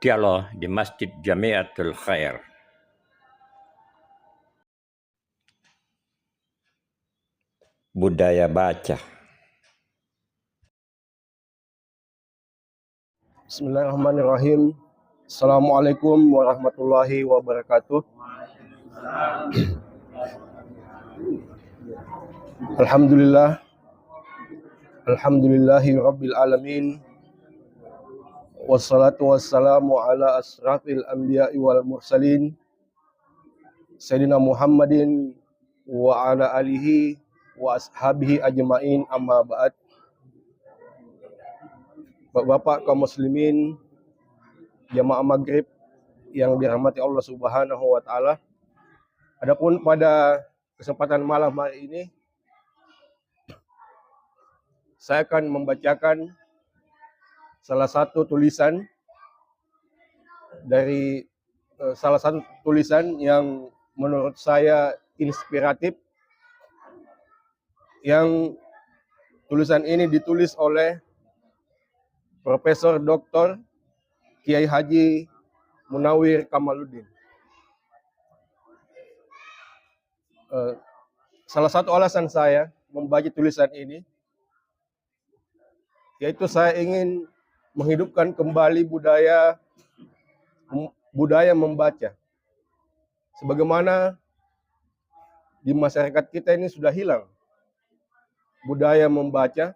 dialog di Masjid Jamiatul Khair. Budaya baca. Bismillahirrahmanirrahim. Assalamualaikum warahmatullahi wabarakatuh. Alhamdulillah. Alhamdulillahi rabbil alamin. Wassalatu wassalamu ala asrafil anbiya'i wal mursalin. Sayyidina Muhammadin wa ala alihi wa ashabihi ajma'in, amma ba'd. Bapak kaum muslimin, jamaah maghrib yang dirahmati Allah Subhanahu wa taala. Adapun pada kesempatan malam hari ini saya akan membacakan salah satu tulisan yang menurut saya inspiratif, yang tulisan ini ditulis oleh Profesor Dr. Kiai Haji Munawir Kamaluddin. Salah satu alasan saya membaca tulisan ini, yaitu saya ingin menghidupkan kembali budaya membaca. Sebagaimana di masyarakat kita ini sudah hilang budaya membaca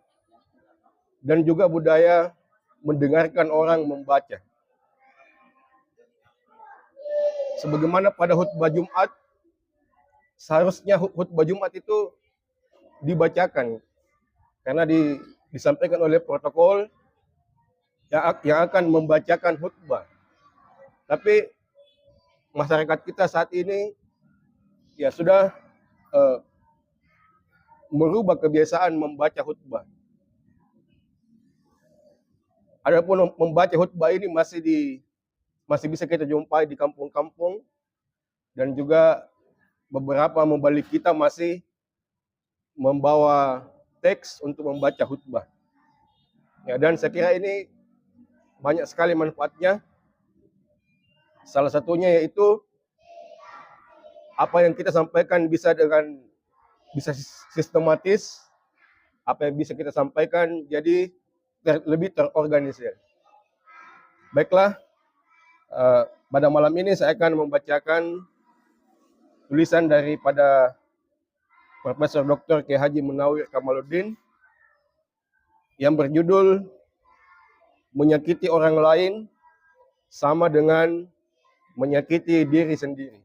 dan juga budaya mendengarkan orang membaca. Sebagaimana pada khutbah Jumat, seharusnya khutbah Jumat itu dibacakan karena disampaikan oleh protokol yang akan membacakan khutbah. Tapi masyarakat kita saat ini ya sudah merubah kebiasaan membaca khutbah. Adapun membaca khutbah ini masih bisa kita jumpai di kampung-kampung, dan juga beberapa mubalik kita masih membawa teks untuk membaca khutbah. Ya, dan saya kira ini banyak sekali manfaatnya. Salah satunya yaitu apa yang kita sampaikan bisa sistematis, apa yang bisa kita sampaikan jadi lebih terorganisir. Baiklah, pada malam ini saya akan membacakan tulisan daripada Profesor Dr. Kiai Haji Munawir Kamaluddin yang berjudul "Menyakiti orang lain sama dengan menyakiti diri sendiri".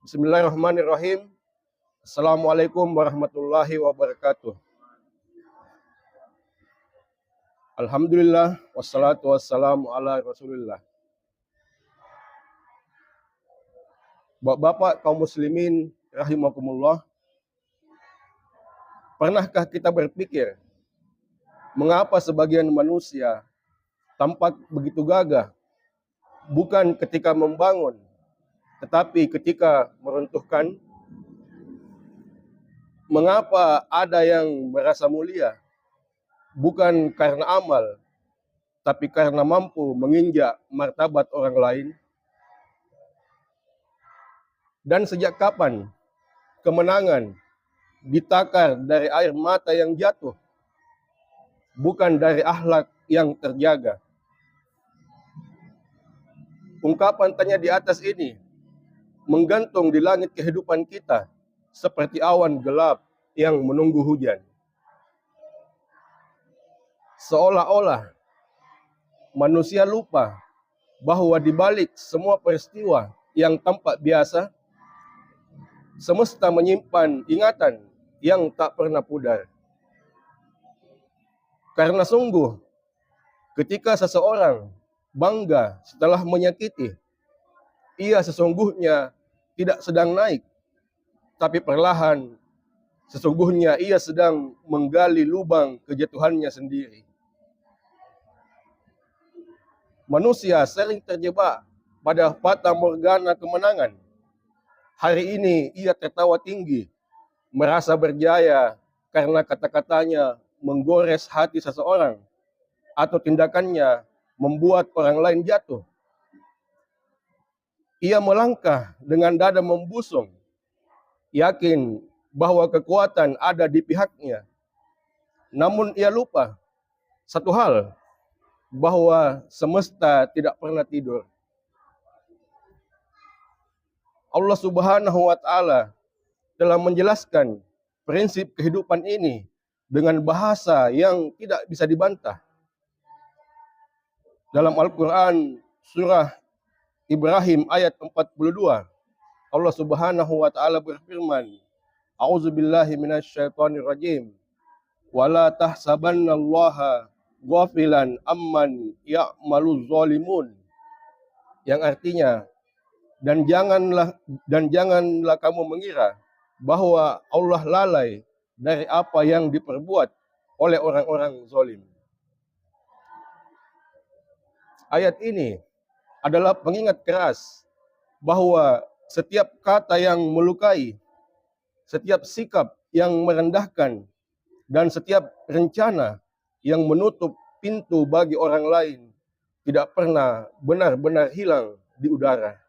Bismillahirrahmanirrahim. Assalamualaikum warahmatullahi wabarakatuh. Alhamdulillah, wassalatu wassalamu ala rasulillah. Bapak kaum muslimin rahimakumullah, pernahkah kita berpikir mengapa sebagian manusia tampak begitu gagah bukan ketika membangun tetapi ketika meruntuhkan? Mengapa ada yang merasa mulia bukan karena amal, tapi karena mampu menginjak martabat orang lain? Dan sejak kapan kemenangan ditakar dari air mata yang jatuh, bukan dari akhlak yang terjaga? Ungkapan tanya di atas ini menggantung di langit kehidupan kita seperti awan gelap yang menunggu hujan. Seolah-olah manusia lupa bahwa di balik semua peristiwa yang tampak biasa, semesta menyimpan ingatan yang tak pernah pudar. Karena sungguh, ketika seseorang bangga setelah menyakiti, ia sesungguhnya tidak sedang naik, tapi perlahan sesungguhnya ia sedang menggali lubang kejatuhannya sendiri. Manusia sering terjebak pada fata morgana kemenangan. Hari ini ia tertawa tinggi, merasa berjaya karena kata-katanya menggores hati seseorang, atau tindakannya membuat orang lain jatuh. Ia melangkah dengan dada membusung, yakin bahwa kekuatan ada di pihaknya. Namun ia lupa satu hal, bahwa semesta tidak pernah tidur. Allah Subhanahu wa Ta'ala telah menjelaskan prinsip kehidupan ini dengan bahasa yang tidak bisa dibantah. Dalam Al-Quran surah Ibrahim ayat 42, Allah Subhanahu wa Ta'ala berfirman, A'udzubillahi minasyaitonirrajim, wala tahsabannallaha ghafilan amman ya'maluz zalimun, yang artinya dan janganlah kamu mengira bahwa Allah lalai dari apa yang diperbuat oleh orang-orang zalim. Ayat ini adalah pengingat keras bahwa setiap kata yang melukai, setiap sikap yang merendahkan, dan setiap rencana yang menutup pintu bagi orang lain tidak pernah benar-benar hilang di udara.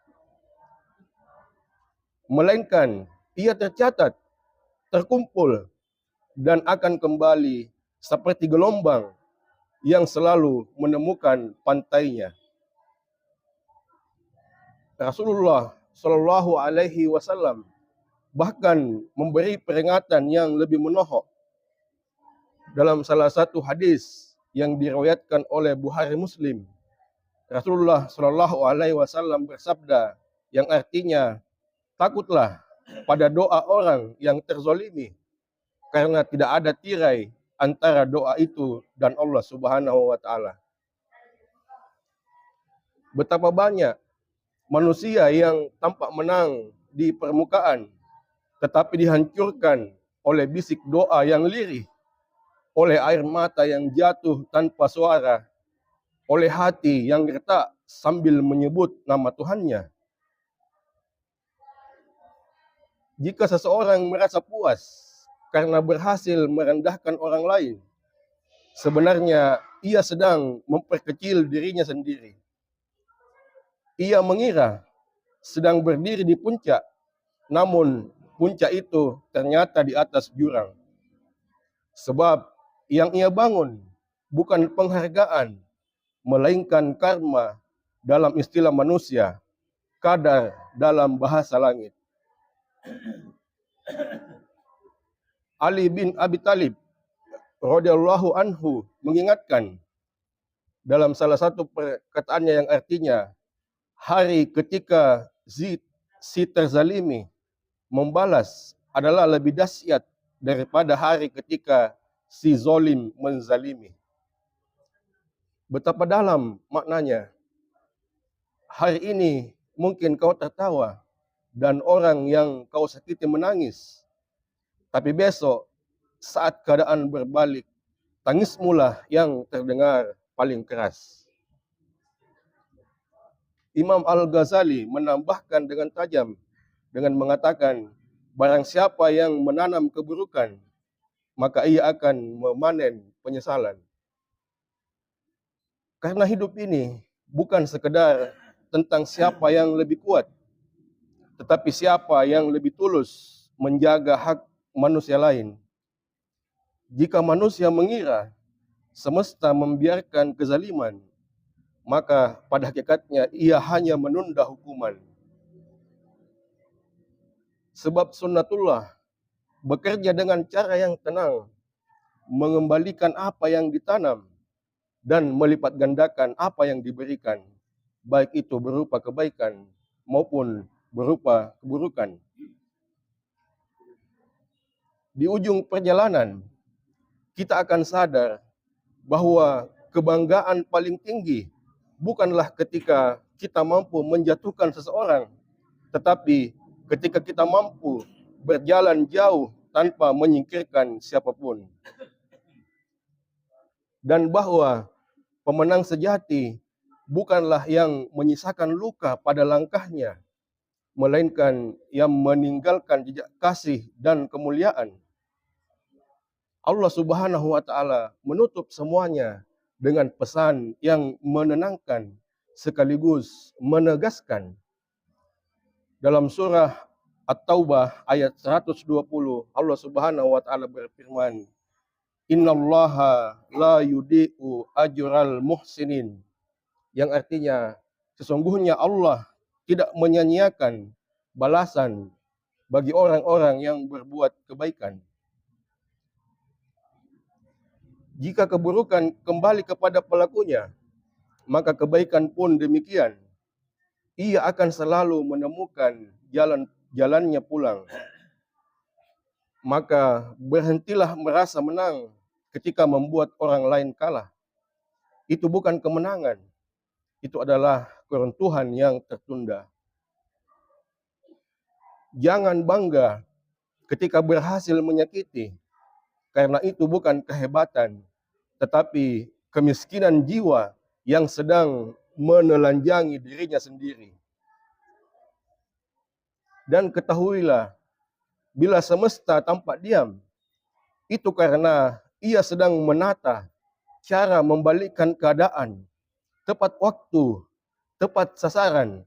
Melainkan ia tercatat, terkumpul, dan akan kembali seperti gelombang yang selalu menemukan pantainya. Rasulullah Shallallahu Alaihi Wasallam bahkan memberi peringatan yang lebih menohok. Dalam salah satu hadis yang diriwayatkan oleh Bukhari Muslim, Rasulullah Shallallahu Alaihi Wasallam bersabda yang artinya, takutlah pada doa orang yang terzolimi, karena tidak ada tirai antara doa itu dan Allah Subhanahu wa Ta'ala. Betapa banyak manusia yang tampak menang di permukaan, tetapi dihancurkan oleh bisik doa yang lirih, oleh air mata yang jatuh tanpa suara, oleh hati yang retak sambil menyebut nama Tuhannya. Jika seseorang merasa puas karena berhasil merendahkan orang lain, sebenarnya ia sedang memperkecil dirinya sendiri. Ia mengira sedang berdiri di puncak, namun puncak itu ternyata di atas jurang. Sebab yang ia bangun bukan penghargaan, melainkan karma dalam istilah manusia, qadar dalam bahasa langit. Ali bin Abi Thalib radhiyallahu anhu mengingatkan dalam salah satu perkataannya yang artinya, hari ketika si terzalimi membalas adalah lebih dahsyat daripada hari ketika si zolim menzalimi. Betapa dalam maknanya. Hari ini mungkin kau tertawa dan orang yang kau sakiti menangis. Tapi besok saat keadaan berbalik, tangismulah yang terdengar paling keras. Imam Al-Ghazali menambahkan dengan tajam dengan mengatakan, barang siapa yang menanam keburukan, maka ia akan memanen penyesalan. Karena hidup ini bukan sekedar tentang siapa yang lebih kuat, tetapi siapa yang lebih tulus menjaga hak manusia lain. Jika manusia mengira semesta membiarkan kezaliman, maka pada hakikatnya ia hanya menunda hukuman. Sebab sunnatullah bekerja dengan cara yang tenang, mengembalikan apa yang ditanam dan melipat gandakan apa yang diberikan, baik itu berupa kebaikan maupun berupa keburukan. Di ujung perjalanan, kita akan sadar bahwa kebanggaan paling tinggi bukanlah ketika kita mampu menjatuhkan seseorang, tetapi ketika kita mampu berjalan jauh tanpa menyingkirkan siapapun. Dan bahwa pemenang sejati bukanlah yang menyisakan luka pada langkahnya, melainkan yang meninggalkan jejak kasih dan kemuliaan. Allah Subhanahu wa Ta'ala menutup semuanya dengan pesan yang menenangkan sekaligus menegaskan. Dalam surah At-Taubah ayat 120, Allah Subhanahu wa taala berfirman, "Innallaha la yudhi'u ajral muhsinin." Yang artinya sesungguhnya Allah tidak menyia-nyiakan balasan bagi orang-orang yang berbuat kebaikan. Jika keburukan kembali kepada pelakunya, maka kebaikan pun demikian. Ia akan selalu menemukan jalannya pulang. Maka berhentilah merasa menang ketika membuat orang lain kalah. Itu bukan kemenangan. Itu adalah keruntuhan yang tertunda. Jangan bangga ketika berhasil menyakiti, karena itu bukan kehebatan, tetapi kemiskinan jiwa yang sedang menelanjangi dirinya sendiri. Dan ketahuilah, bila semesta tampak diam, itu karena ia sedang menata cara membalikkan keadaan, tepat waktu, tepat sasaran,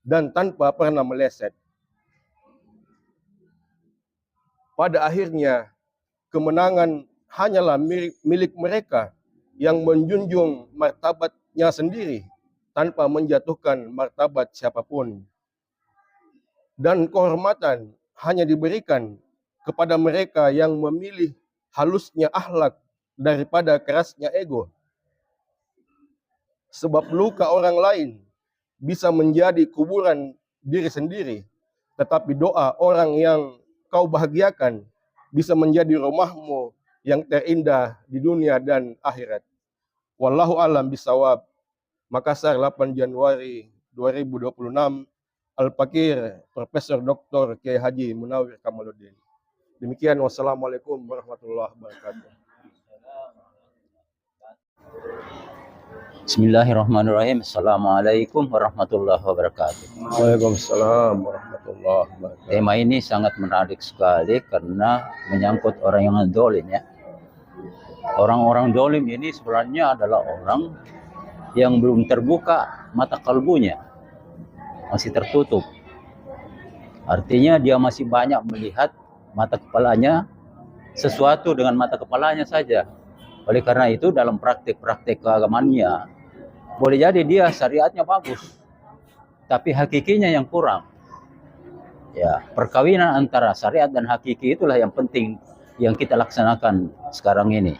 dan tanpa pernah meleset. Pada akhirnya, kemenangan hanyalah milik mereka yang menjunjung martabatnya sendiri tanpa menjatuhkan martabat siapapun. Dan kehormatan hanya diberikan kepada mereka yang memilih halusnya akhlak daripada kerasnya ego. Sebab luka orang lain bisa menjadi kuburan diri sendiri, tetapi doa orang yang kau bahagiakan bisa menjadi rumahmu yang terindah di dunia dan akhirat. Wallahu alam bisawab. Makassar, 8 Januari 2026. Al-Fakir Profesor Dr. Kiai Haji Munawir Kamaluddin. Demikian, wassalamualaikum warahmatullahi wabarakatuh. Bismillahirrahmanirrahim. Assalamualaikum warahmatullahi wabarakatuh. Waalaikumsalam warahmatullahi wabarakatuh. Tema ini sangat menarik sekali karena menyangkut orang yang dolim ya. Orang-orang dolim ini sebenarnya adalah orang yang belum terbuka mata kalbunya, masih tertutup. Artinya dia masih banyak melihat mata kepalanya sesuatu dengan mata kepalanya saja. Oleh karena itu dalam praktik-praktik keagamaannya boleh jadi dia syariatnya bagus, tapi hakikinya yang kurang. Ya, perkawinan antara syariat dan hakiki itulah yang penting yang kita laksanakan sekarang ini.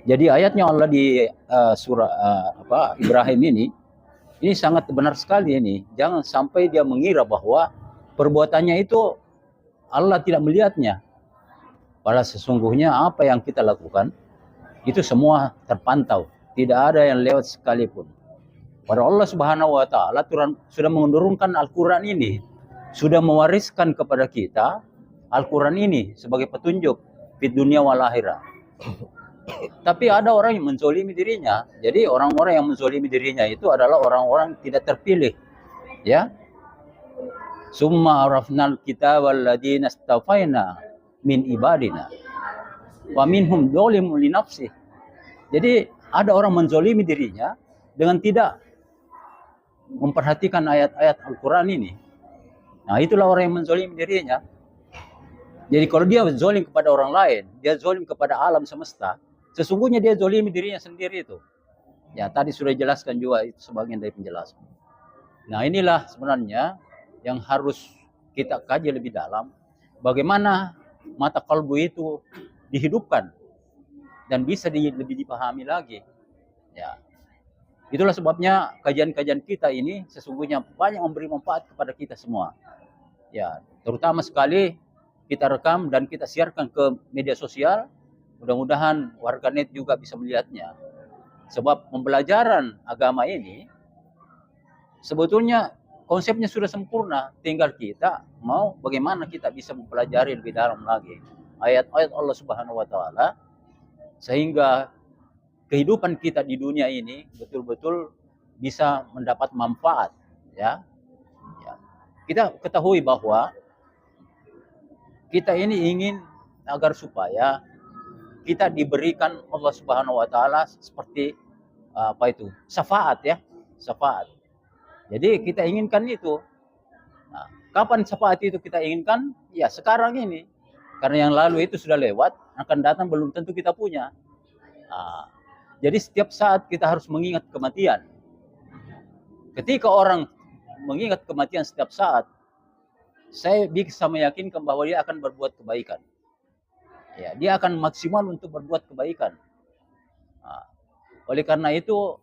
Jadi ayatnya Allah di surah Ibrahim ini sangat benar sekali ini. Jangan sampai dia mengira bahwa perbuatannya itu Allah tidak melihatnya. Padahal sesungguhnya apa yang kita lakukan itu semua terpantau, tidak ada yang lewat sekalipun. Pada Allah Subhanahu wa taala sudah menurunkan Al-Qur'an ini, sudah mewariskan kepada kita Al-Qur'an ini sebagai petunjuk di dunia wal akhirah. Tapi ada orang yang menzolimi dirinya. Jadi orang-orang yang menzolimi dirinya itu adalah orang-orang tidak terpilih. Ya. Summa arafnal kitabal ladzina istafaina min ibadina wa minhum dzalimun li nafsihi. Jadi ada orang menzolimi dirinya dengan tidak memperhatikan ayat-ayat Al-Quran ini. Nah, itulah orang yang menzolimi dirinya. Jadi kalau dia zolim kepada orang lain, dia zolim kepada alam semesta, sesungguhnya dia zolimi dirinya sendiri itu. Ya, tadi sudah dijelaskan juga itu sebagian dari penjelasan. Nah, inilah sebenarnya yang harus kita kaji lebih dalam. Bagaimana mata kalbu itu dihidupkan dan bisa lebih dipahami lagi. Ya. Itulah sebabnya kajian-kajian kita ini sesungguhnya banyak memberi manfaat kepada kita semua. Ya, terutama sekali kita rekam dan kita siarkan ke media sosial. Mudah-mudahan warganet juga bisa melihatnya. Sebab pembelajaran agama ini sebetulnya konsepnya sudah sempurna, tinggal kita mau bagaimana kita bisa mempelajari lebih dalam lagi ayat-ayat Allah Subhanahu wa taala sehingga kehidupan kita di dunia ini betul-betul bisa mendapat manfaat, ya. Kita ketahui bahwa kita ini ingin agar supaya kita diberikan Allah Subhanahu wa taala seperti apa itu? Syafaat ya, syafaat. Jadi kita inginkan itu. Nah, kapan syafaat itu kita inginkan? Ya sekarang ini. Karena yang lalu itu sudah lewat, akan datang belum tentu kita punya. Nah, jadi setiap saat kita harus mengingat kematian. Ketika orang mengingat kematian setiap saat, saya bisa meyakinkan bahwa dia akan berbuat kebaikan. Ya, dia akan maksimal untuk berbuat kebaikan. Nah, oleh karena itu,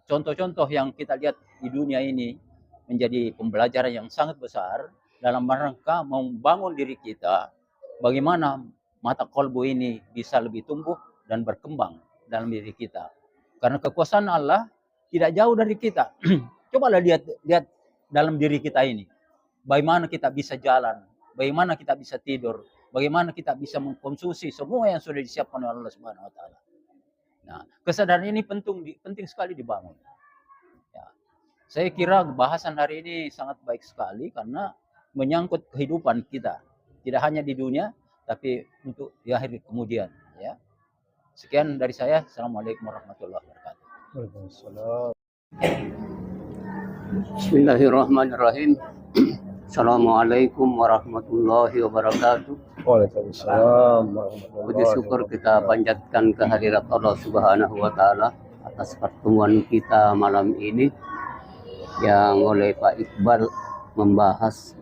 contoh-contoh yang kita lihat di dunia ini menjadi pembelajaran yang sangat besar dalam rangka membangun diri kita. Bagaimana mata kolbu ini bisa lebih tumbuh dan berkembang dalam diri kita. Karena kekuasaan Allah tidak jauh dari kita. Cobalah lihat dalam diri kita ini. Bagaimana kita bisa jalan, bagaimana kita bisa tidur, bagaimana kita bisa mengkonsumsi semua yang sudah disiapkan oleh Allah Subhanahu wa taala. Nah, kesadaran ini penting sekali dibangun. Ya. Saya kira bahasan hari ini sangat baik sekali karena menyangkut kehidupan kita, tidak hanya di dunia tapi untuk di akhir kemudian, ya. Sekian dari saya. Assalamualaikum warahmatullahi wabarakatuh. Waalaikumsalam. Bismillahirrahmanirrahim. Assalamualaikum warahmatullahi wabarakatuh. Waalaikumsalam Puji syukur kita panjatkan kehadirat Allah Subhanahu wa taala atas pertemuan kita malam ini yang oleh Pak Iqbal membahas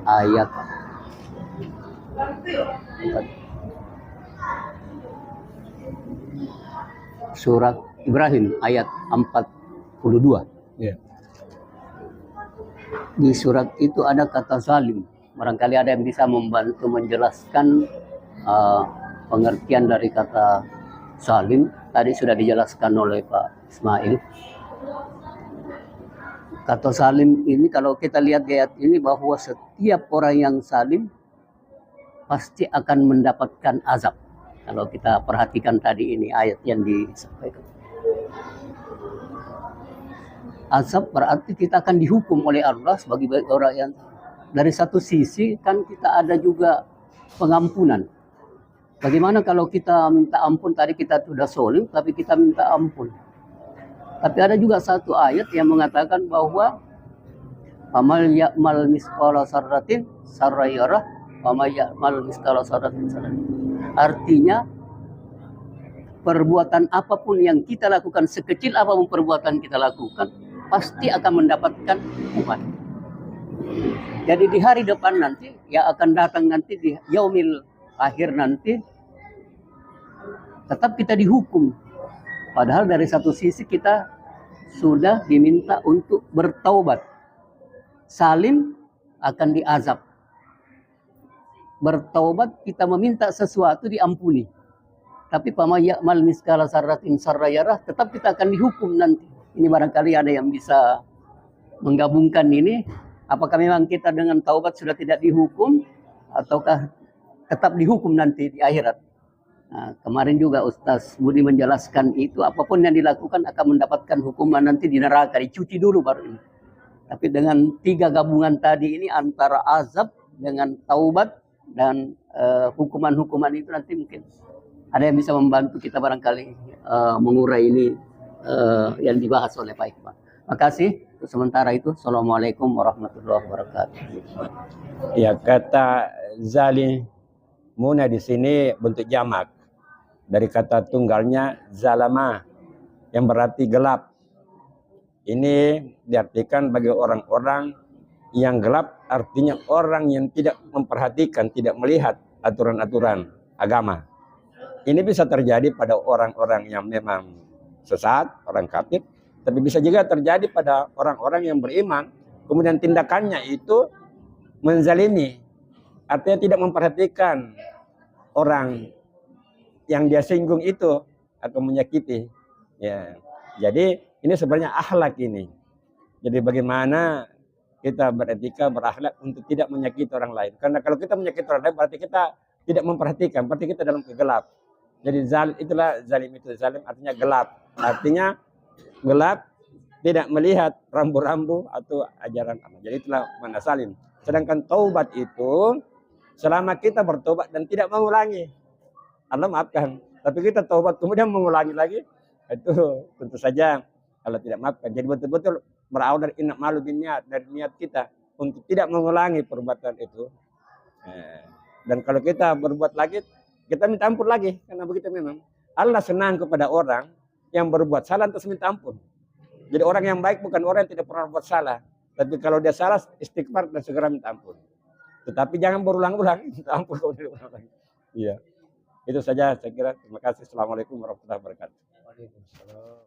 ayat surat Ibrahim ayat 42. Ya. Di surat itu ada kata zalim. Barangkali ada yang bisa membantu menjelaskan pengertian dari kata zalim. Tadi sudah dijelaskan oleh Pak Ismail. Kata zalim ini kalau kita lihat di ayat ini bahwa setiap orang yang zalim pasti akan mendapatkan azab. Kalau kita perhatikan tadi ini ayat yang disampaikan. Azab berarti kita akan dihukum oleh Allah sebagai orang yang dari satu sisi kan kita ada juga pengampunan. Bagaimana kalau kita minta ampun tadi kita sudah zalim tapi kita minta ampun. Tapi ada juga satu ayat yang mengatakan bahwa famal ya'mal misqala sarratin sarrayarah famal ya'mal misqala sarratin sarrayarah. Artinya perbuatan apapun yang kita lakukan, sekecil apapun perbuatan kita lakukan, pasti akan mendapatkan hukuman. Jadi di hari depan nanti, yang akan datang nanti di yaumil akhir nanti, tetap kita dihukum. Padahal dari satu sisi kita sudah diminta untuk bertaubat. Salim akan diazab. Bertaubat kita meminta sesuatu diampuni. Tapi pama ya'mal miskala sarratin sarrayarah, tetap kita akan dihukum nanti. Ini barangkali ada yang bisa menggabungkan ini. Apakah memang kita dengan taubat sudah tidak dihukum ataukah tetap dihukum nanti di akhirat? Nah, kemarin juga Ustaz Budi menjelaskan itu apapun yang dilakukan akan mendapatkan hukuman nanti di neraka, dicuci dulu baru ini. Tapi dengan tiga gabungan tadi ini antara azab dengan taubat dan hukuman-hukuman itu nanti mungkin ada yang bisa membantu kita barangkali mengurai ini yang dibahas oleh Pak Iqbal. Makasih. Untuk sementara itu, Assalamualaikum warahmatullahi wabarakatuh. Ya, kata zalimuna di sini bentuk jamak dari kata tunggalnya zalama yang berarti gelap. Ini diartikan bagi orang-orang yang gelap, artinya orang yang tidak memperhatikan, tidak melihat aturan-aturan agama. Ini bisa terjadi pada orang-orang yang memang sesat, orang kafir, tapi bisa juga terjadi pada orang-orang yang beriman, kemudian tindakannya itu menzalimi, artinya tidak memperhatikan orang yang dia singgung itu atau menyakiti. Ya, jadi ini sebenarnya akhlak ini. Jadi bagaimana kita beretika, berakhlak untuk tidak menyakiti orang lain. Karena kalau kita menyakiti orang lain berarti kita tidak memperhatikan, berarti kita dalam kegelap. Jadi itulah zalim itu. Zalim artinya gelap. Artinya gelap, tidak melihat rambu-rambu atau ajaran Allah. Jadi itulah makna zalim. Sedangkan taubat itu selama kita bertobat dan tidak mengulangi, Allah maafkan. Tapi kita taubat kemudian mengulangi lagi, Itu tentu saja kalau tidak maafkan. Jadi betul-betul berawal dari inna malu bin niat, dari niat kita untuk tidak mengulangi perbuatan itu. Dan kalau kita berbuat lagi, kita minta ampun lagi, karena begitu memang. Allah senang kepada orang yang berbuat salah terus minta ampun. Jadi orang yang baik bukan orang yang tidak pernah berbuat salah. Tapi kalau dia salah, istighfar dan segera minta ampun. Tetapi jangan berulang-ulang, minta ampun kalau dia ulang lagi. Iya. Itu saja saya kira. Terima kasih. Assalamualaikum warahmatullahi wabarakatuh. Waalaikumsalam.